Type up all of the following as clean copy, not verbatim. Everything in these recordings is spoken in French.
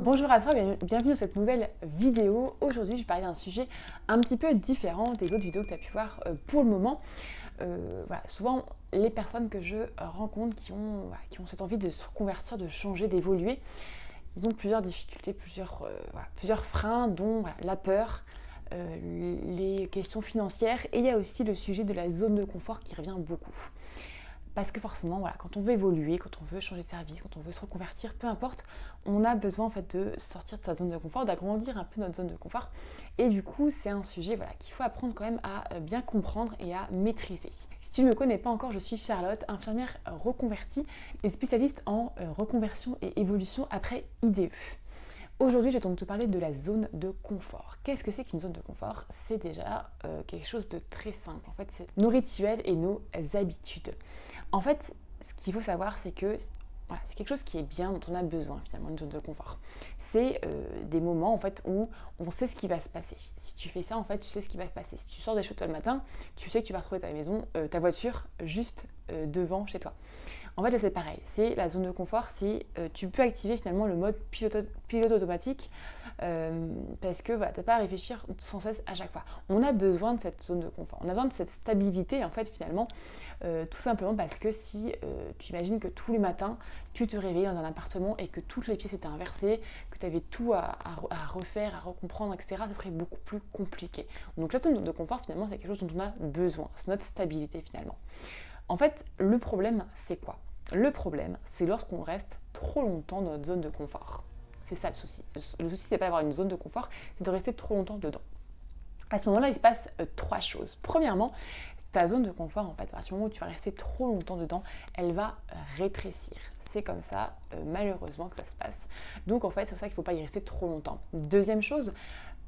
Bonjour à toi, bienvenue dans cette nouvelle vidéo. Aujourd'hui, je vais parler d'un sujet un petit peu différent des autres vidéos que tu as pu voir pour le moment. Souvent, les personnes que je rencontre qui ont cette envie de se reconvertir, de changer, d'évoluer, ils ont plusieurs difficultés, plusieurs freins, dont la peur, les questions financières, et il y a aussi le sujet de la zone de confort qui revient beaucoup. Parce que forcément, quand on veut évoluer, quand on veut changer de service, quand on veut se reconvertir, peu importe, on a besoin en fait de sortir de sa zone de confort, d'agrandir un peu notre zone de confort. Et du coup, c'est un sujet qu'il faut apprendre quand même à bien comprendre et à maîtriser. Si tu ne me connais pas encore, je suis Charlotte, infirmière reconvertie et spécialiste en reconversion et évolution après IDE. Aujourd'hui, je vais donc te parler de la zone de confort. Qu'est-ce que c'est qu'une zone de confort? C'est déjà quelque chose de très simple. En fait, c'est nos rituels et nos habitudes. En fait, ce qu'il faut savoir, c'est que c'est quelque chose qui est bien, dont on a besoin finalement, une zone de confort. C'est des moments en fait où on sait ce qui va se passer. Si tu fais ça, en fait, tu sais ce qui va se passer. Si tu sors des chez toi le matin, tu sais que tu vas retrouver ta voiture juste devant chez toi. En fait, là, c'est pareil. C'est la zone de confort, tu peux activer finalement le mode pilote automatique parce que tu n'as pas à réfléchir sans cesse à chaque fois. On a besoin de cette zone de confort. On a besoin de cette stabilité, en fait, finalement, tout simplement parce que si tu imagines que tous les matins, tu te réveilles dans un appartement et que toutes les pièces étaient inversées, que tu avais tout à refaire, à recomprendre, etc., ça serait beaucoup plus compliqué. Donc, la zone de confort, finalement, c'est quelque chose dont on a besoin. C'est notre stabilité, finalement. En fait, le problème, c'est quoi? Le problème, c'est lorsqu'on reste trop longtemps dans notre zone de confort. C'est ça le souci. Le souci, c'est pas d'avoir une zone de confort, c'est de rester trop longtemps dedans. À ce moment-là, il se passe trois choses. Premièrement, ta zone de confort, en fait, à partir du moment où tu vas rester trop longtemps dedans, elle va rétrécir. C'est comme ça, malheureusement, que ça se passe. Donc, en fait, c'est pour ça qu'il ne faut pas y rester trop longtemps. Deuxième chose,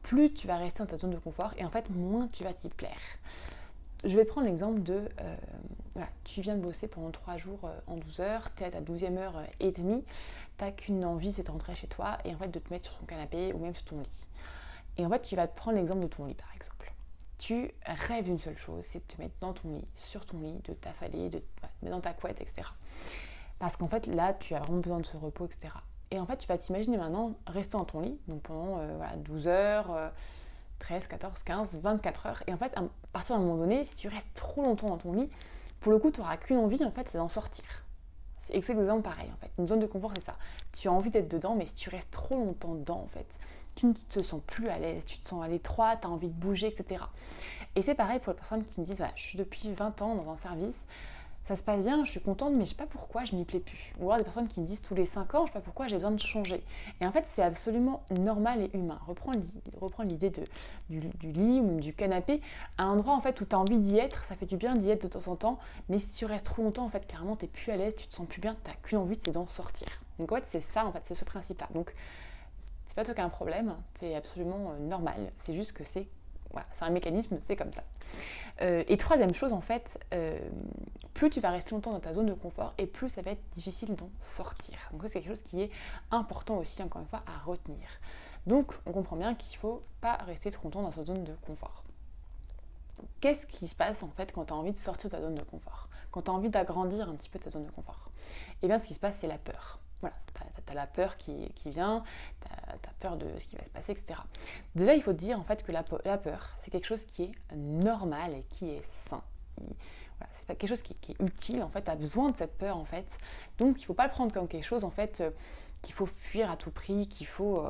plus tu vas rester dans ta zone de confort, et en fait, moins tu vas t'y plaire. Je vais prendre l'exemple de, tu viens de bosser pendant 3 jours en 12 heures, tu es à ta 12e heure et demie, tu n'as qu'une envie, c'est de rentrer chez toi et en fait de te mettre sur ton canapé ou même sur ton lit. Et en fait, tu vas te prendre l'exemple de ton lit par exemple. Tu rêves d'une seule chose, c'est de te mettre dans ton lit, sur ton lit, de t'affaler, de te mettre dans ta couette, etc. Parce qu'en fait, là, tu as vraiment besoin de ce repos, etc. Et en fait, tu vas t'imaginer maintenant rester dans ton lit, donc pendant 12 heures, 13, 14, 15, 24 heures. Et en fait, à partir d'un moment donné, si tu restes trop longtemps dans ton lit, pour le coup, tu n'auras qu'une envie, en fait, c'est d'en sortir. C'est exactement pareil, en fait. Une zone de confort, c'est ça. Tu as envie d'être dedans, mais si tu restes trop longtemps dedans, en fait, tu ne te sens plus à l'aise, tu te sens à l'étroit, tu as envie de bouger, etc. Et c'est pareil pour les personnes qui me disent, je suis depuis 20 ans dans un service, ça se passe bien, je suis contente, mais je sais pas pourquoi je m'y plais plus. Ou alors des personnes qui me disent tous les 5 ans, je sais pas pourquoi j'ai besoin de changer. Et en fait, c'est absolument normal et humain. Reprends l'idée du lit ou du canapé, à un endroit en fait où tu as envie d'y être, ça fait du bien d'y être de temps en temps, mais si tu restes trop longtemps, en fait, clairement, tu n'es plus à l'aise, tu te sens plus bien, tu n'as qu'une envie, c'est d'en sortir. Donc en fait, c'est ça, en fait, c'est ce principe-là. Donc, c'est pas toi qui as un problème, c'est absolument normal, c'est juste que c'est un mécanisme, c'est comme ça. Et troisième chose, en fait, plus tu vas rester longtemps dans ta zone de confort et plus ça va être difficile d'en sortir. Donc ça, c'est quelque chose qui est important aussi, encore une fois, à retenir. Donc, on comprend bien qu'il ne faut pas rester trop longtemps dans sa zone de confort. Qu'est-ce qui se passe, en fait, quand tu as envie de sortir de ta zone de confort? Quand tu as envie d'agrandir un petit peu ta zone de confort? Eh bien, ce qui se passe, c'est la peur. Voilà, tu as la peur qui vient, tu as peur de ce qui va se passer, etc. Déjà, il faut te dire en fait que la peur, c'est quelque chose qui est normal et qui est sain. C'est pas quelque chose qui est utile, en fait, tu as besoin de cette peur, en fait. Donc, il ne faut pas le prendre comme quelque chose, en fait, qu'il faut fuir à tout prix, qu'il faut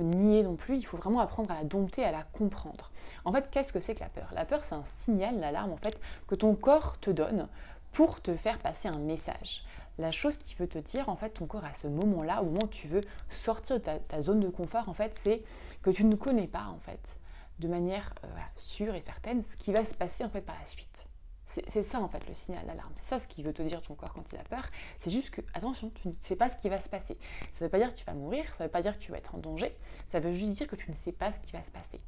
nier non plus. Il faut vraiment apprendre à la dompter, à la comprendre. En fait, qu'est-ce que c'est que la peur? La peur, c'est un signal d'alarme, en fait, que ton corps te donne pour te faire passer un message. La chose qui veut te dire, en fait, ton corps à ce moment-là, au moment où tu veux sortir de ta zone de confort, en fait, c'est que tu ne connais pas, en fait, de manière sûre et certaine, ce qui va se passer, en fait, par la suite. C'est ça, en fait, le signal d'alarme. C'est ça ce qui veut te dire ton corps quand il a peur. C'est juste que, attention, tu ne sais pas ce qui va se passer. Ça ne veut pas dire que tu vas mourir, ça ne veut pas dire que tu vas être en danger, ça veut juste dire que tu ne sais pas ce qui va se passer.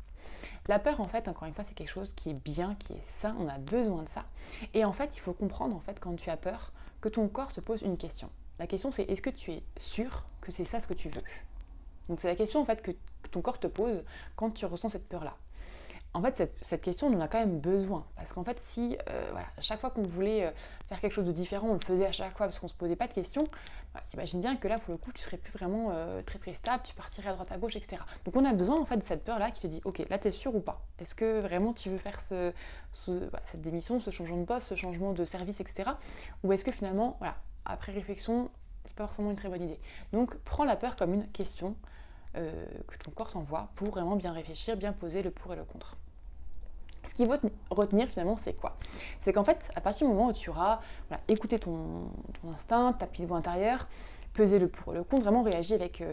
La peur, en fait, encore une fois, c'est quelque chose qui est bien, qui est sain, on a besoin de ça. Et en fait, il faut comprendre, en fait, quand tu as peur, que ton corps te pose une question. La question, c'est est-ce que tu es sûr que c'est ça ce que tu veux? Donc c'est la question, en fait, que ton corps te pose quand tu ressens cette peur-là. en fait, cette question, on en a quand même besoin. Parce qu'en fait, si à chaque fois qu'on voulait faire quelque chose de différent, on le faisait à chaque fois parce qu'on ne se posait pas de questions, t'imagines bien que là, pour le coup, tu serais plus vraiment très très stable, tu partirais à droite à gauche, etc. Donc on a besoin en fait de cette peur-là qui te dit, ok, là, t'es sûr ou pas? Est-ce que vraiment tu veux faire cette démission, ce changement de poste, ce changement de service, etc. Ou est-ce que finalement, après réflexion, c'est pas forcément une très bonne idée. Donc prends la peur comme une question que ton corps t'envoie pour vraiment bien réfléchir, bien poser le pour et le contre. Ce qu'il faut retenir finalement, c'est quoi? C'est qu'en fait, à partir du moment où tu auras écouté ton instinct, ta petite voix intérieure, peser le pour et le contre, vraiment réagir avec,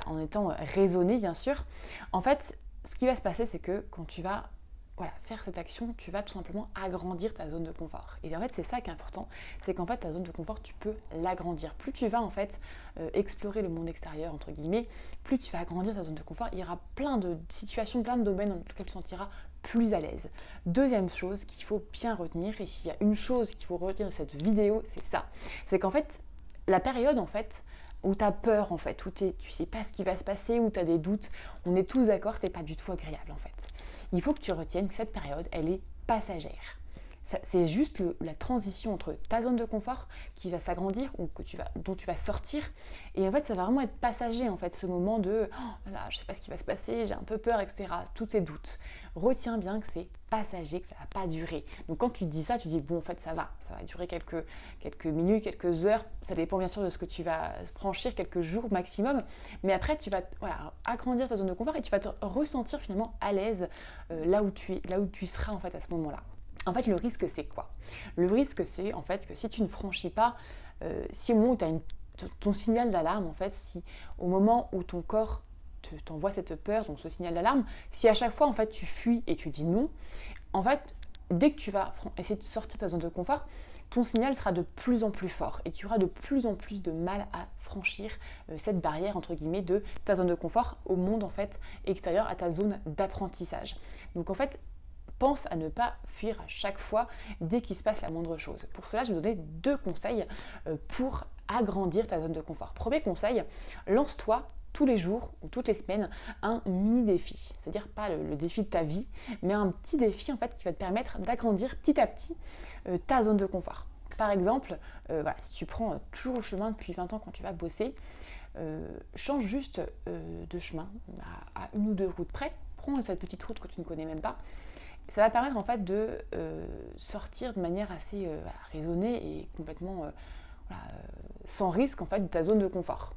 en étant raisonné bien sûr, en fait, ce qui va se passer, c'est que quand tu vas faire cette action, tu vas tout simplement agrandir ta zone de confort. Et en fait, c'est ça qui est important, c'est qu'en fait, ta zone de confort, tu peux l'agrandir. Plus tu vas en fait explorer le monde extérieur, entre guillemets, plus tu vas agrandir ta zone de confort. Il y aura plein de situations, plein de domaines dans lesquels tu te sentiras plus à l'aise. Deuxième chose qu'il faut bien retenir, et s'il y a une chose qu'il faut retenir de cette vidéo, c'est ça. C'est qu'en fait, la période en fait, où tu as peur en fait, où tu sais pas ce qui va se passer, où tu as des doutes, on est tous d'accord, c'est pas du tout agréable en fait. Il faut que tu retiennes que cette période, elle est passagère. C'est juste la transition entre ta zone de confort qui va s'agrandir ou dont tu vas sortir. Et en fait, ça va vraiment être passager, en fait, ce moment de « là, je sais pas ce qui va se passer, j'ai un peu peur, etc. » Tous tes doutes. Retiens bien que c'est passager, que ça va pas durer. Donc quand tu dis ça, tu dis « bon, en fait, ça va durer quelques minutes, quelques heures. » Ça dépend bien sûr de ce que tu vas franchir, quelques jours maximum. Mais après, tu vas agrandir ta zone de confort et tu vas te ressentir finalement à l'aise là où tu seras en fait à ce moment-là. En fait, le risque, c'est quoi? Le risque, c'est en fait que si tu ne franchis pas, si au moment où tu as ton signal d'alarme, en fait, si au moment où ton corps t'envoie cette peur, donc ce signal d'alarme, si à chaque fois, en fait, tu fuis et tu dis non, en fait, dès que tu vas essayer de sortir de ta zone de confort, ton signal sera de plus en plus fort et tu auras de plus en plus de mal à franchir cette barrière, entre guillemets, de ta zone de confort au monde, en fait, extérieur, à ta zone d'apprentissage. Donc, en fait, pense à ne pas fuir à chaque fois dès qu'il se passe la moindre chose. Pour cela, je vais vous donner 2 conseils pour agrandir ta zone de confort. Premier conseil, lance-toi tous les jours ou toutes les semaines un mini défi. C'est-à-dire pas le défi de ta vie, mais un petit défi en fait qui va te permettre d'agrandir petit à petit ta zone de confort. Par exemple, si tu prends toujours le chemin depuis 20 ans quand tu vas bosser, change juste de chemin à 1 ou 2 routes près. Prends cette petite route que tu ne connais même pas. Ça va permettre en fait de sortir de manière assez raisonnée et complètement sans risque en fait de ta zone de confort.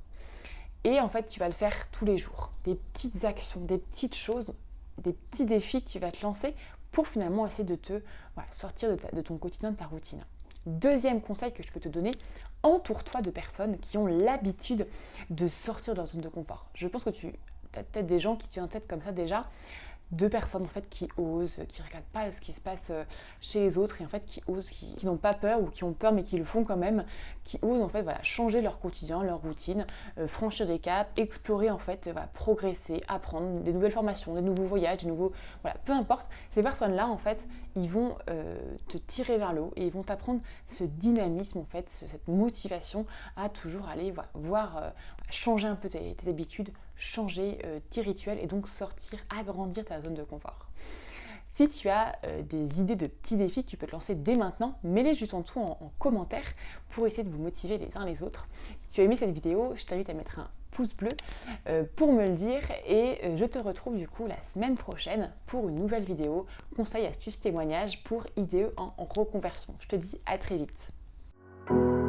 Et en fait, tu vas le faire tous les jours. Des petites actions, des petites choses, des petits défis que tu vas te lancer pour finalement essayer de te sortir de ton quotidien, de ta routine. Deuxième conseil que je peux te donner, entoure-toi de personnes qui ont l'habitude de sortir de leur zone de confort. Je pense que tu as peut-être des gens qui te viennent en tête comme ça déjà. 2 personnes en fait qui osent, qui ne regardent pas ce qui se passe chez les autres et en fait qui osent, qui n'ont pas peur ou qui ont peur mais qui le font quand même, qui osent en fait changer leur quotidien, leur routine, franchir des caps, explorer en fait, progresser, apprendre des nouvelles formations, des nouveaux voyages, peu importe. Ces personnes-là en fait, ils vont te tirer vers le haut et ils vont t'apprendre ce dynamisme en fait, cette motivation à toujours aller changer un peu tes habitudes, changer tes rituels et donc sortir, agrandir ta zone de confort. Si tu as des idées de petits défis que tu peux te lancer dès maintenant, mets-les juste en dessous en commentaire pour essayer de vous motiver les uns les autres. Si tu as aimé cette vidéo, je t'invite à mettre un pouce bleu pour me le dire et je te retrouve du coup la semaine prochaine pour une nouvelle vidéo, conseils, astuces, témoignages pour IDE en reconversion. Je te dis à très vite.